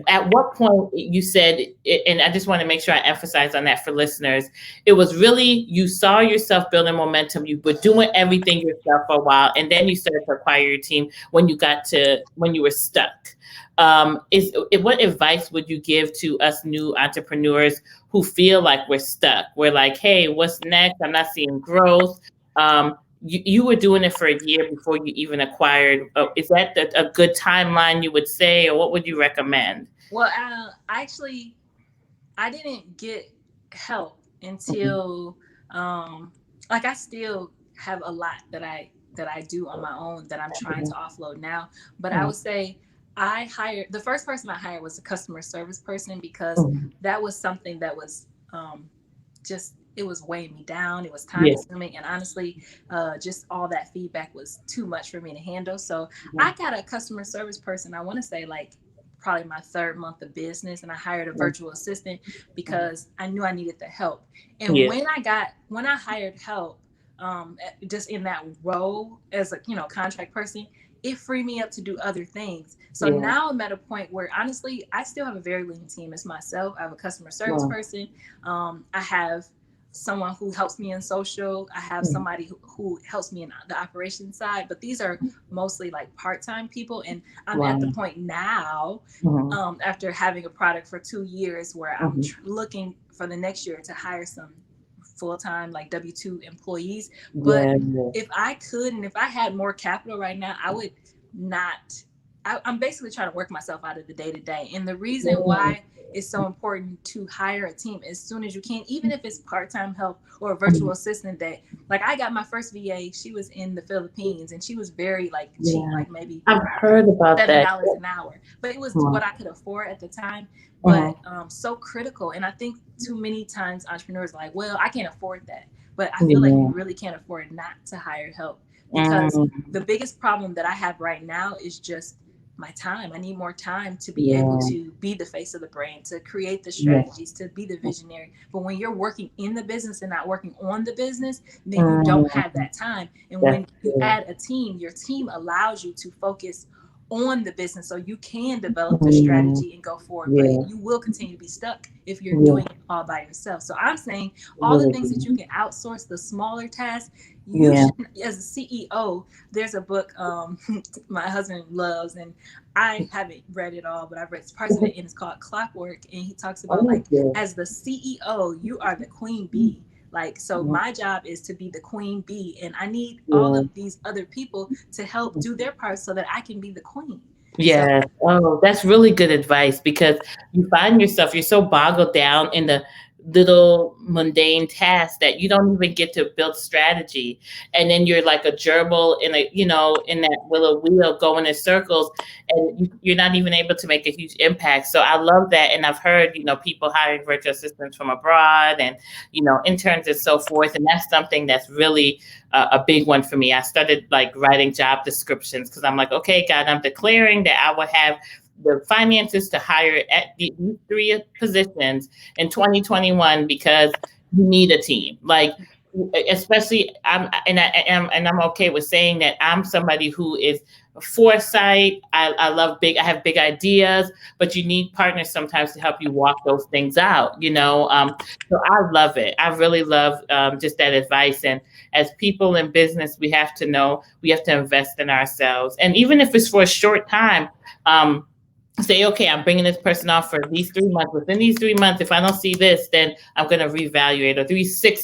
At what point you said, and I just want to make sure I emphasize on that for listeners, it was really, you saw yourself building momentum. You were doing everything yourself for a while, and then you started to acquire your team when you were stuck. What advice would you give to us new entrepreneurs who feel like we're stuck? We're like, hey, what's next? I'm not seeing growth. You were doing it for a year before you even acquired. Is that a good timeline you would say, or what would you recommend? Well, actually, I didn't get help until, like I still have a lot that I do on my own that I'm trying to offload now. But I would say the first person I hired was a customer service person, because that was something that was just, it was weighing me down. It was time consuming. And honestly, just all that feedback was too much for me to handle. So I got a customer service person, I want to say like probably my 3rd month of business. And I hired a virtual assistant because I knew I needed the help. And when I hired help, just in that role as a, you know, contract person, it freed me up to do other things. So now I'm at a point where honestly, I still have a very lean team. It's myself. I have a customer service person. I have someone who helps me in social. I have somebody who helps me in the operations side, but these are mostly like part-time people. And I'm at the point now, after having a product for 2 years, where I'm looking for the next year to hire some full-time like W-2 employees. But if I could, and if I had more capital right now, I would not. I'm basically trying to work myself out of the day-to-day. And the reason why it's so important to hire a team as soon as you can, even if it's part-time help or a virtual assistant, that like I got my first VA, she was in the Philippines, and she was very like cheap, like maybe I've heard about $7 an hour, but it was what I could afford at the time. But so critical. And I think too many times entrepreneurs are like, well, I can't afford that. But I feel like you really can't afford not to hire help, because the biggest problem that I have right now is just my time. I need more time to be able to be the face of the brand, to create the strategies, to be the visionary. But when you're working in the business and not working on the business, then you don't have that time. And when you add a team, your team allows you to focus on the business so you can develop the strategy and go forward, but Yeah. you will continue to be stuck if you're Yeah. doing it all by yourself. So I'm saying all the Really things that you good. can outsource, the smaller tasks, you Yeah. should, as a CEO, there's a book my husband loves, and I haven't read it all, but I've read parts of it, and it's called Clockwork, and he talks about Oh, like, yeah. as the CEO, you are the queen bee. Like, so my job is to be the queen bee, and I need all Yeah. of these other people to help do their part so that I can be the queen. So Yes. Oh, that's really good advice because you find yourself, you're so boggled down in the little mundane tasks that you don't even get to build strategy. And then you're like a gerbil in a, in that willow wheel going in circles, and you're not even able to make a huge impact. So I love that. And I've heard, people hiring virtual assistants from abroad and, interns and so forth. And that's something that's really a big one for me. I started like writing job descriptions because I'm like, okay, God, I'm declaring that I will have the finances to hire at these three positions in 2021 because you need a team. Like, especially I'm okay with saying that I'm somebody who is foresight. I love I have big ideas, but you need partners sometimes to help you walk those things out. So I love it. I really love just that advice. And as people in business, we have to know we have to invest in ourselves. And even if it's for a short time, um, say, okay, I'm bringing this person off for these 3 months. Within these 3 months, if I don't see this, then I'm going to reevaluate. Or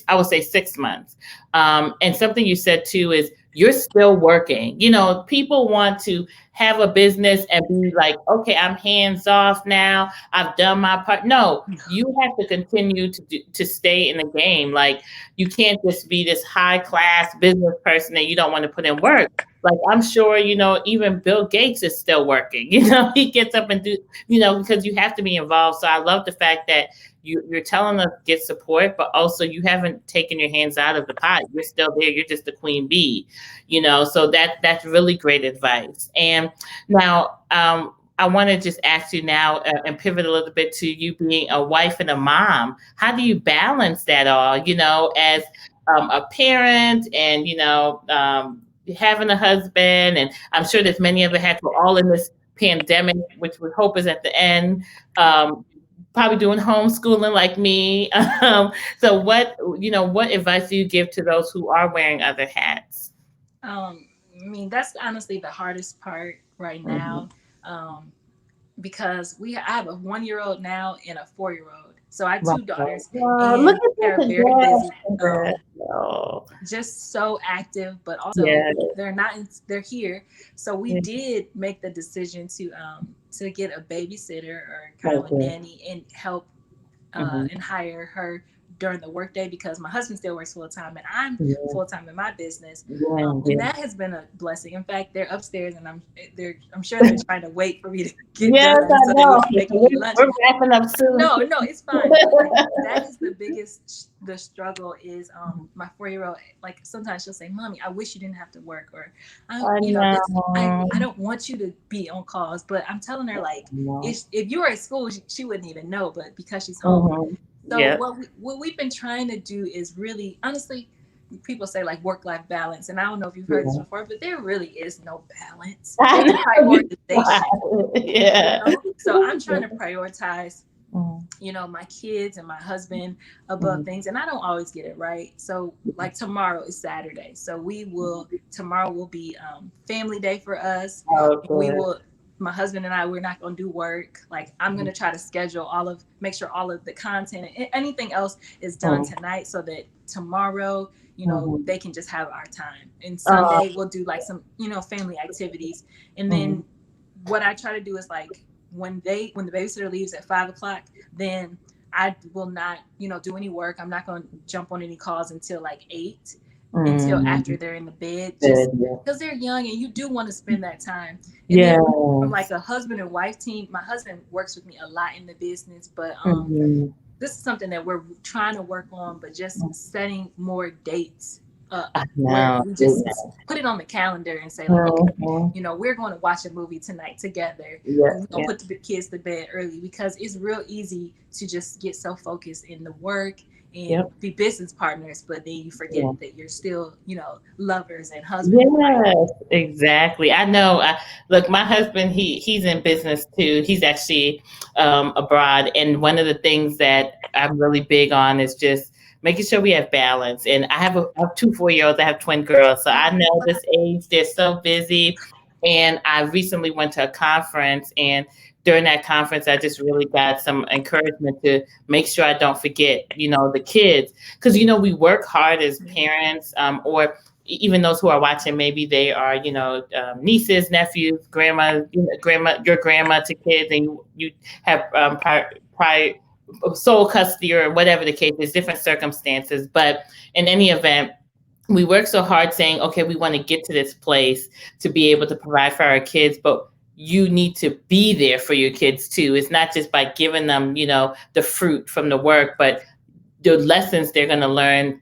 I would say 6 months. And something you said too is you're still working. People want to have a business and be like, okay, I'm hands off now. I've done my part. No, you have to continue to stay in the game. Like, you can't just be this high class business person and you don't want to put in work. Like, I'm sure, even Bill Gates is still working. He gets up and because you have to be involved. So I love the fact that you're telling us get support, but also you haven't taken your hands out of the pot. You're still there. You're just the queen bee. So that's really great advice. And now, I want to just ask you now and pivot a little bit to you being a wife and a mom. How do you balance that all, as a parent and, having a husband? And I'm sure there's many other hats. We're all in this pandemic, which we hope is at the end. Um, Probably doing homeschooling like me. So what advice do you give to those who are wearing other hats? I mean, that's honestly the hardest part right Mm-hmm. now, um, because I have a 1 year old now and a 4 year old. So I have two Wow. daughters, Wow, look and at that. they're very Congrats. busy. Congrats. Oh, Just so active, but also yeah. they're not. They're here. So we Yeah. did make the decision to get a babysitter, or kind of a Okay. nanny, and help Mm-hmm. and hire her during the workday, because my husband still works full time and I'm Yeah. full time in my business. Yeah. And Yeah. that has been a blessing. In fact, they're upstairs, and I'm sure they're trying to wait for me to get Yes, done I so they know. will be making me We're, lunch. we're wrapping up soon. No, it's fine. But like, that is the biggest, the struggle is my 4 year old. Like, sometimes she'll say, "Mommy, I wish you didn't have to work," or I this. know. I don't want you to be on calls, but I'm telling her, like, I know. if you were at school, she wouldn't even know, but because she's home. Mm-hmm. So Yep. what we've been trying to do is really, honestly, people say like work life balance, and I don't know if you've heard this Yeah. before, but there really is no balance. I There's know you prioritization, tried. Yeah. So I'm trying to prioritize, Mm-hmm. my kids and my husband above Mm-hmm. things, and I don't always get it right. So like, tomorrow is Saturday, so tomorrow will be family day for us. Oh, We good. will, my husband and I, we're not going to do work. Like, I'm going to try to schedule make sure all of the content and anything else is done Mm-hmm. tonight, so that tomorrow, Mm-hmm. they can just have our time. And Oh. Sunday we'll do like some, family activities. And Mm-hmm. then what I try to do is, like, when the babysitter leaves at 5 o'clock, then I will not, do any work. I'm not going to jump on any calls until like 8, until Mm-hmm. after they're in the bed, Good. just because they're young and you do want to spend that time. And Yeah. then from like Yes. a husband and wife team, my husband works with me a lot in the business, but Mm-hmm. this is something that we're trying to work on, but just setting more dates up I where know. we just put it on the calendar and say like, okay, Mhm. you know, we're going to watch a movie tonight together, Yeah, and we're going yeah, to put the kids to bed early, because it's real easy to just get so focused in the work and yep, be business partners, but then you forget yeah. that you're still, you know, lovers and husband and wife. Yes, exactly. I know. Look, my husband, he's in business too. He's actually abroad, and one of the things that I'm really big on is just making sure we have balance. And I have 2 4-year-olds. I have twin girls, so I know this age they're so busy. And I recently went to a conference, and during that conference, I just really got some encouragement to make sure I don't forget, the kids, because we work hard as parents, or even those who are watching, maybe they are, nieces, nephews, grandma, your grandma to kids, and you have sole custody or whatever the case is, different circumstances. But in any event, we work so hard saying, okay, we want to get to this place to be able to provide for our kids, but you need to be there for your kids too. It's not just by giving them, the fruit from the work, but the lessons they're going to learn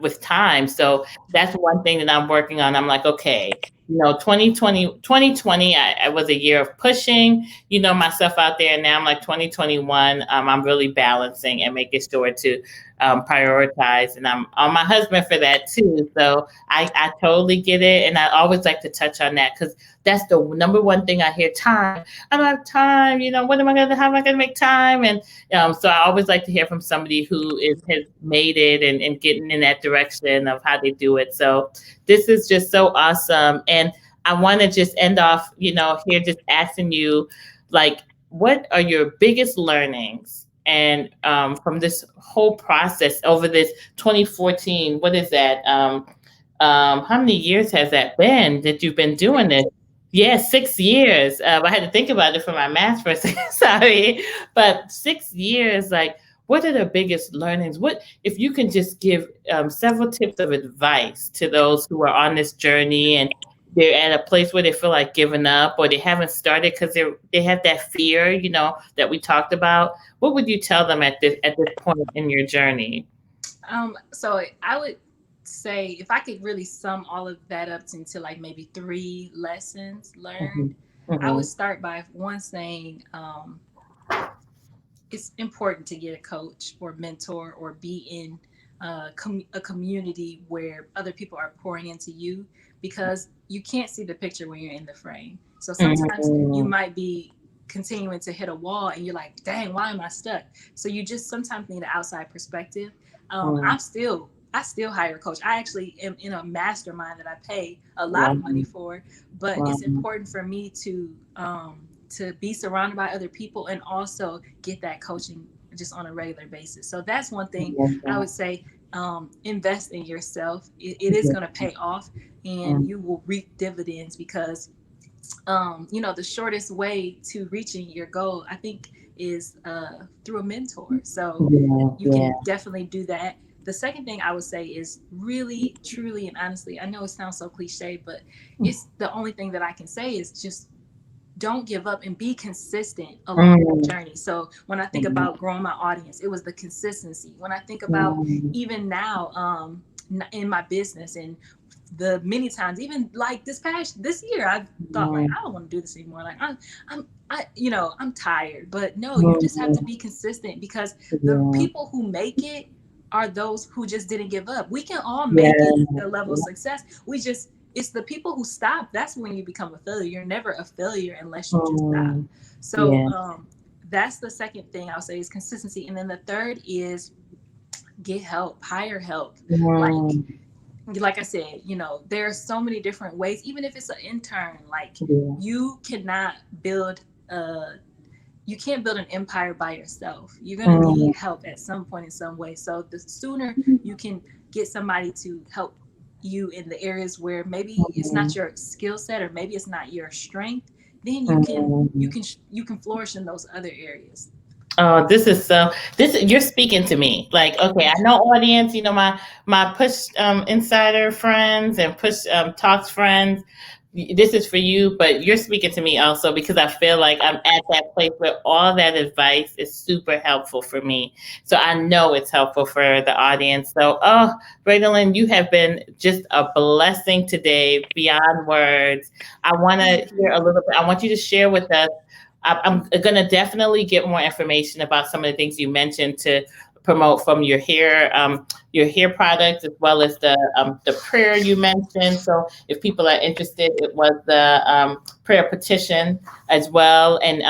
with time. So that's one thing that I'm working on. I'm like, okay, 2020, I was a year of pushing, myself out there. And now I'm like 2021, I'm really balancing and making sure to prioritize. And I'm on my husband for that too. So I totally get it. And I always like to touch on that because that's the number one thing I hear: time. I don't have time. What am I going to, how am I going to make time? And so I always like to hear from somebody who has made it and getting in that direction of how they do it. So this is just so awesome. And I want to just end off, here just asking you, like, what are your biggest learnings? And from this whole process over this 2014, what is that? How many years has that been that you've been doing this? Yeah, 6 years. I had to think about it for my math for a second. Sorry, but 6 years. Like, what are the biggest learnings? What if you can just give several tips of advice to those who are on this journey and they're at a place where they feel like giving up or they haven't started because they have that fear, that we talked about. What would you tell them at this point in your journey? So I would say, if I could really sum all of that up into like maybe 3 lessons learned, Hmm. I would Hmm. start by one saying, it's important to get a coach or mentor or be in a community where other people are pouring into you, because you can't see the picture when you're in the frame. So sometimes you Hmm. might be continuing to hit a wall and you're like, dang, why am I stuck? So you just sometimes need an outside perspective. I still hire a coach. I actually am in a mastermind that I pay a lot of money Wow. for, but Wow. it's important for me to be surrounded by other people and also get that coaching just on a regular basis. So that's one thing I would say. Invest in yourself. It is going to pay off, and you will reap dividends, because the shortest way to reaching your goal, I think, is through a mentor. So Yeah, you yeah. can definitely do that. The second thing I would say is, really, truly, and honestly, I know it sounds so cliche, but it's the only thing that I can say, is just don't give up and be consistent along the Mm, journey. So when I think mm, about growing my audience, it was the consistency. When I think about mm, even now, in my business, and the many times, even like this year, I thought like, mm, I don't want to do this anymore. Like I'm tired. But no, you just have to mm, be consistent, because the yeah, people who make it are those who just didn't give up. We can all make it yeah, to a level of success. It's the people who stop. That's when you become a failure. You're never a failure unless you just stop. mm, So yeah, that's the second thing I'll say, is consistency. And then the third is get help, hire help. Like mm, like I said, there are so many different ways. Even if it's an intern, like, yeah, you cannot build a you can't build an empire by yourself. You're going to mm, need help at some point in some way. So the sooner you can get somebody to help you in the areas where maybe it's not mm, your skill set, or maybe it's not your strength, then you can you mm. can you can flourish in those other areas. Oh, this you're speaking to me. Like, okay, I know audience, my push insider friends and push talks friends. this is for you, but you're speaking to me also because I feel like I'm at that place where all that advice is super helpful for me. So I know it's helpful for the audience. So, oh, Brandelyn, you have been just a blessing today beyond words. I want to hear a little bit. I want you to share with us. I'm going to definitely get more information about some of the things you mentioned to promote from your hair products, as well as the prayer you mentioned. So if people are interested, it was the prayer petition as well. And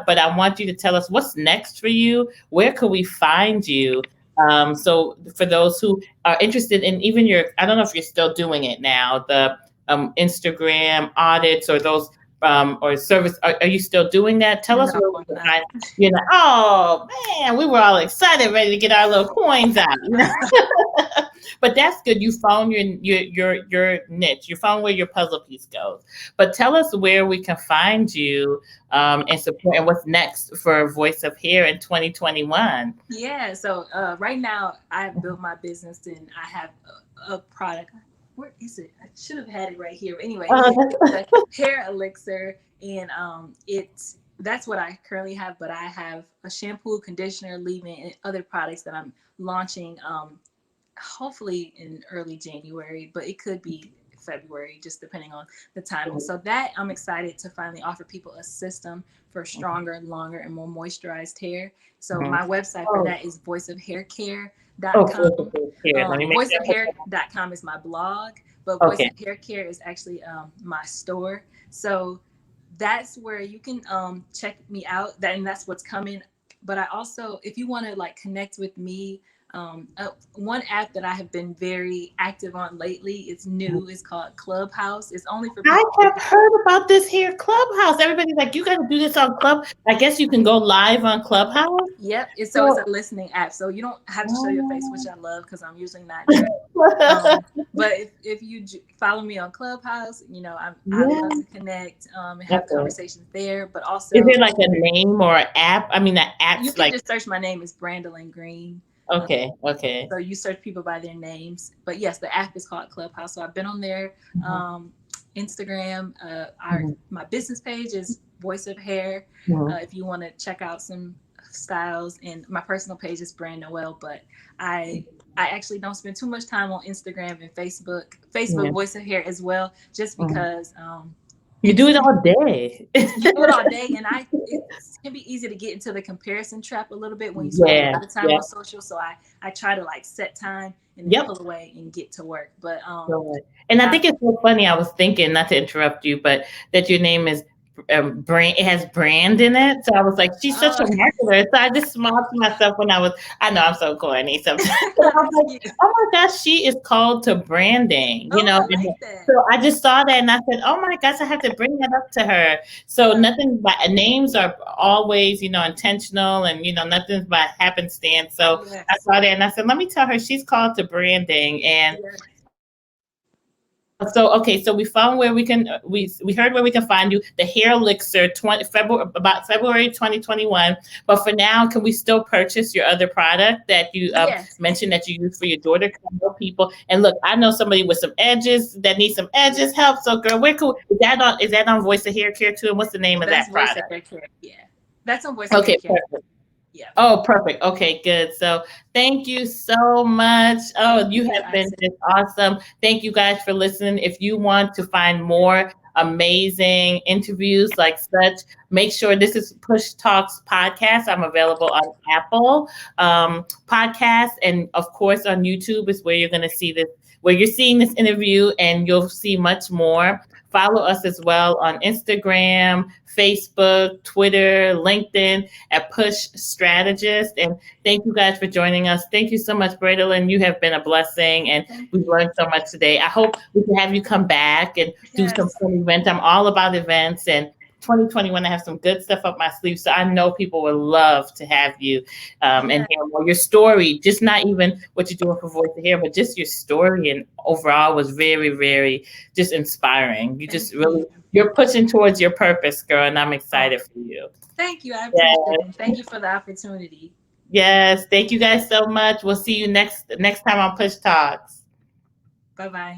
but I want you to tell us what's next for you. Where could we find you? So for those who are interested in even I don't know if you're still doing it now, the Instagram audits or those or service. Are you still doing that? Tell us where we can find. You know, oh man, we were all excited, ready to get our little coins out. You know? But that's good. You found your niche. You found where your puzzle piece goes. But tell us where we can find you and support, and what's next for Voice of Hair in 2021. Yeah. So right now, I've built my business and I have a product. Where is it? I should have had it right here. But anyway, it's a hair elixir, and that's what I currently have. But I have a shampoo, conditioner, leave-in, and other products that I'm launching. Hopefully in early January, but it could be February, just depending on the timing. So that I'm excited to finally offer people a system for stronger, longer, and more moisturized hair. So my website for that is voiceofhaircare.com. Voiceofhair.com is my blog, but Voice of Hair Care is actually my store. So that's where you can check me out. And that's what's coming. But I also, if you want to like connect with me, one app that I have been very active on lately, it's new, it's called Clubhouse. It's only for people. I have heard about this here Clubhouse. Everybody's like, you got to do this on Club. I guess you can go live on Clubhouse. Yep. It's a listening app. So you don't have to show your face, which I love because I'm usually not there. But if you follow me on Clubhouse, you know, I love to connect and have conversations there. But also, is there like a name or an app? I mean, the app's you can just search my name is Brandelyn Green. Okay. So you search people by their names. But yes, the app is called Clubhouse. So I've been on there. Instagram, my business page is Voice of Hair. If you want to check out some styles, and my personal page is Brand Noel. But I actually don't spend too much time on Instagram and Facebook. Voice of Hair as well, just because you do it all day. You do it all day, and it can be easy to get into the comparison trap a little bit when you spend a lot of time on social. So I try to like set time and then pull away and get to work. But and I think it's so funny. I was thinking, not to interrupt you, but that your name is brand. It has brand in it, so I was like, she's such a marketer. So I just smiled to myself when I know I'm so corny sometimes. I was like, oh my gosh, she is called to branding. You know, so I just saw that and I said, oh my gosh, I have to bring that up to her. So nothing but names are always, you know, intentional, and you know, nothing's by happenstance. So I saw that and I said, let me tell her she's called to branding. And so okay, so we found where we can we heard where we can find you, the hair elixir, February 2021. But for now, can we still purchase your other product that you mentioned that you use for your daughter? People, and look, I know somebody with some edges that needs some edges help. So girl, where could is that on Voice of Hair Care too? And what's the name of that product? Voice of Hair Care. Yeah, that's on Voice of Hair Care. Perfect. Yeah. Oh, perfect. Okay, good. So thank you so much. Oh, you have been just awesome. Thank you guys for listening. If you want to find more amazing interviews like such, make sure this is Push Talks Podcast. I'm available on Apple Podcasts, and of course on YouTube is where you're going to see this, where you're seeing this interview, and you'll see much more. Follow us as well on Instagram, Facebook, Twitter, LinkedIn at Push Strategist. And thank you guys for joining us. Thank you so much, Brandelyn. You have been a blessing, and we've learned so much today. I hope we can have you come back and do some fun events. I'm all about events, and 2021, I have some good stuff up my sleeve. So I know people would love to have you and hear more. Your story, just not even what you're doing for Voice of Hair, but just your story and overall was very, very just inspiring. You just really, you're pushing towards your purpose, girl, and I'm excited for you. Thank you. I appreciate it. Thank you for the opportunity. Yes. Thank you guys so much. We'll see you next time on Push Talks. Bye-bye.